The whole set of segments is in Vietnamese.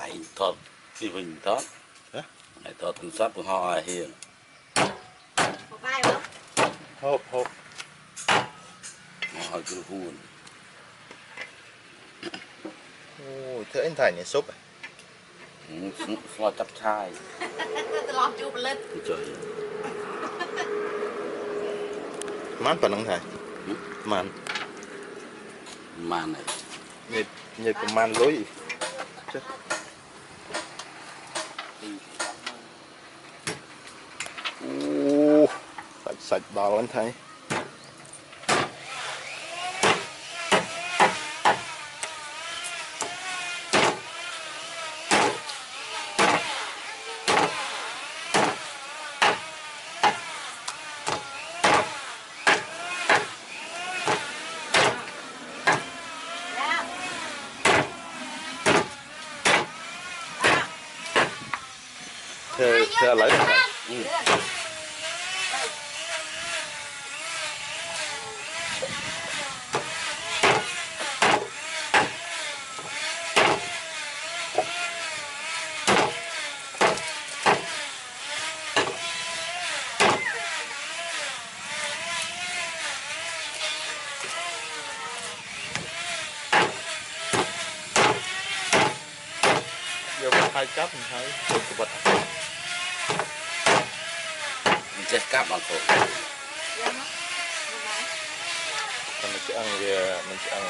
ngày thọt thì mình thọt ngày thọt từ sát của họ hiền hộp ai không hộp họ cứ hùn thế anh Thành này súp à? lo chắp chai lọt chụp lên trời mát phần ông Thành màn màn này nhiệt của màn lối chết sạch bao anh thấy theo lấy giờ mình hai cấp mình thấy được vật mình chết cáp bằng cổ mình sẽ ăn về mình sẽ ăn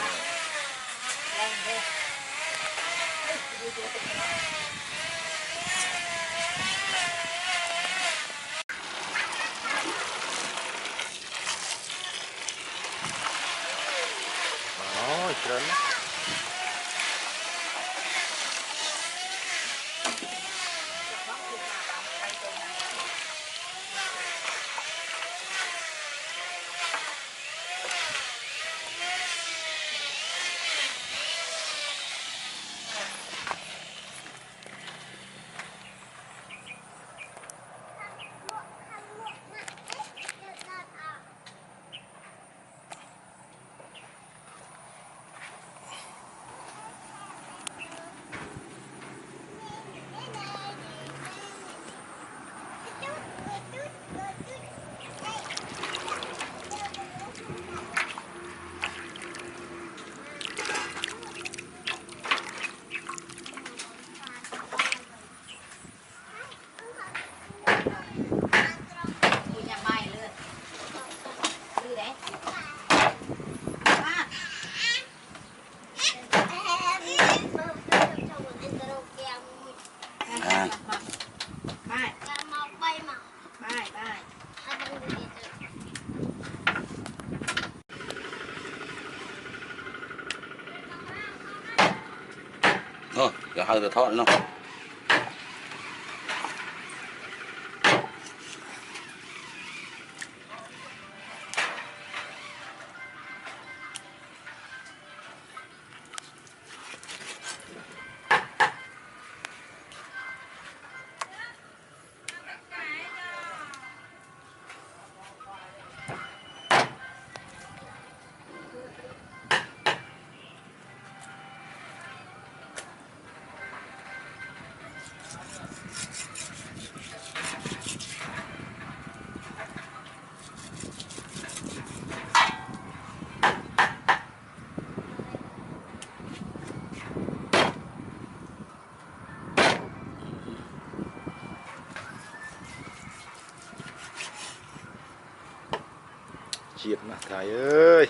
đó trên thôi cả hai được thọt nó chiết mà thầy ơi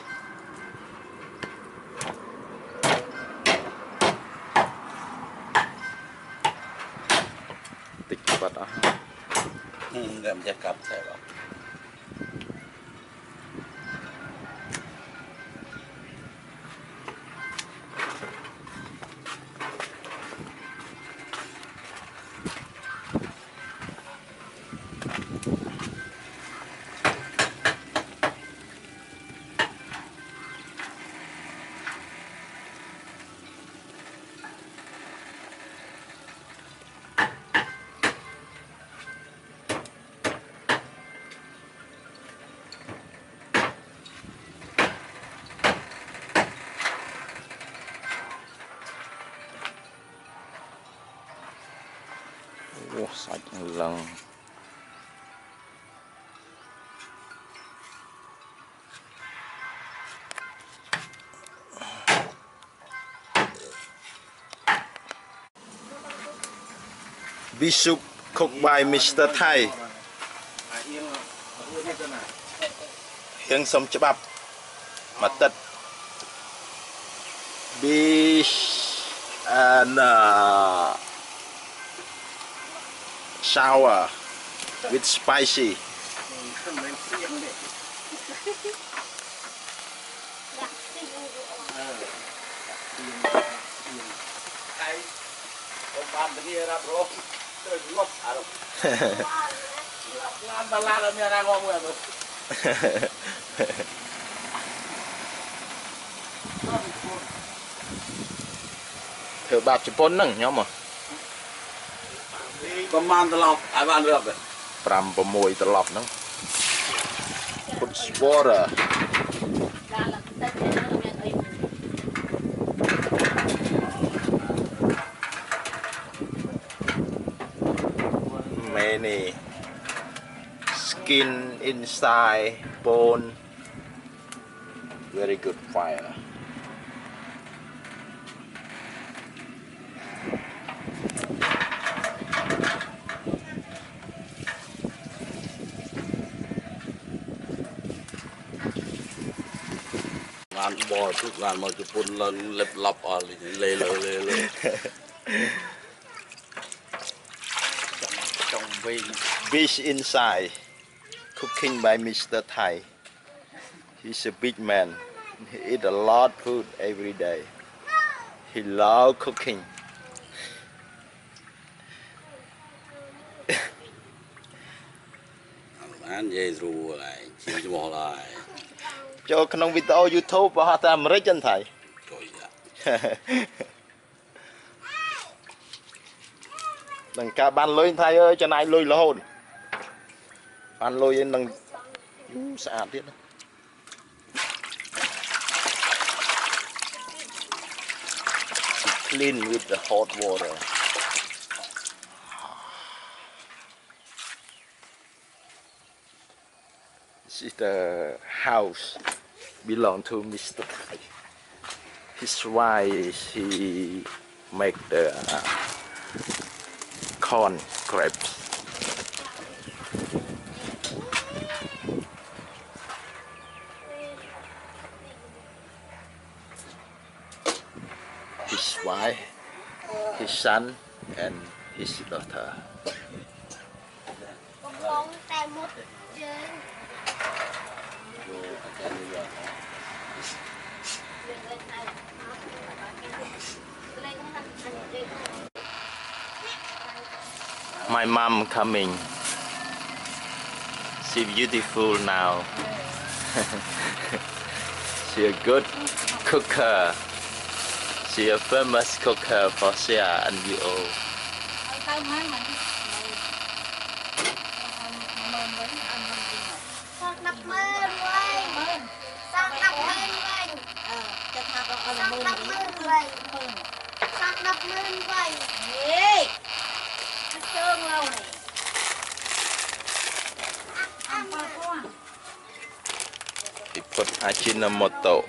tịch vật á đem chết cáp thế đó Ô, sạch lần. Beef soup cooked by Mr. Thai. Hieng som chebab. Matet. Beef and sour with spicy. Thử bạc chụp pôn nâng nhóm mà. Còn man tao lọc, ai man được rồi. Pram bò mùi tao lọc nâng. Put water. Many skin inside bone. Very good fire. Ăn bò thức ăn mà chụp pun lên lẹp lọc ở lê lê. Trong viên. Fish inside, cooking by Mr. Thai. He's a big man. He eat a lot of food every day. He loves cooking. Ăn dây rùa lại, chim cho bò lại. Cho trong video YouTube và họ làm rất chân thầy. Rồi dạ. Đừng cả ban lôi thầy ơi, cho này lôi là hồn. Ban lôi đừng sạch thiết. Clean with the hot water. This is the house belong to Mr. Thai. His wife, he make the corn grapes. His wife, his son, and his daughter. My mom coming. She beautiful now. She a good cooker. She a famous cooker for Sia and VO. He put Ajinomoto.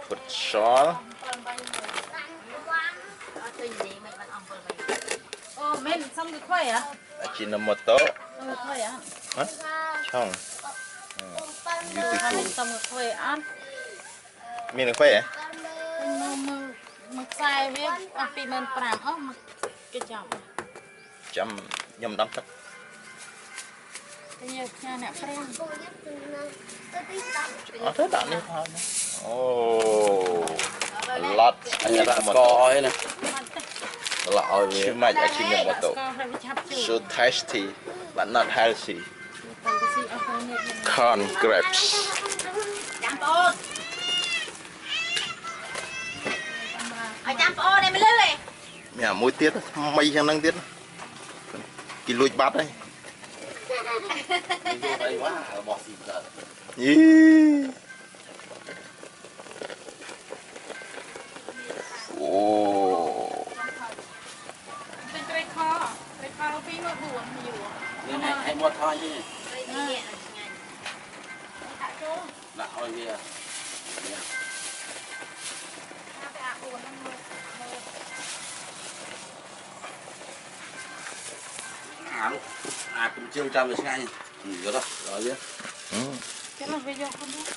Put salt. Ajinomoto. Huh? Chong. Beautiful. Mình được khỏe? Một sai với phi men pram cái chồng Chăm nhâm đắm tất. nhiều nhà nè pram Thế đạn đi thôi. Oh, a lot. Anh ta coi nè. Là too much Ajinomoto. So tasty, but not healthy. Corn grapes. Mẹ muối tiết, mây sang năng tiết. Cái lùi bát đấy. Đi vô đây quá bỏ xịt rồi. Yeah. Ồ. Cái kho phi mà buồn nhiều. Nhưng hay mua thôi chứ. Nè. Thả chỗ. Đã thôi kìa. Cũng chưa trăm được ngay. Rồi đó, rồi chứ. Cái là video không biết.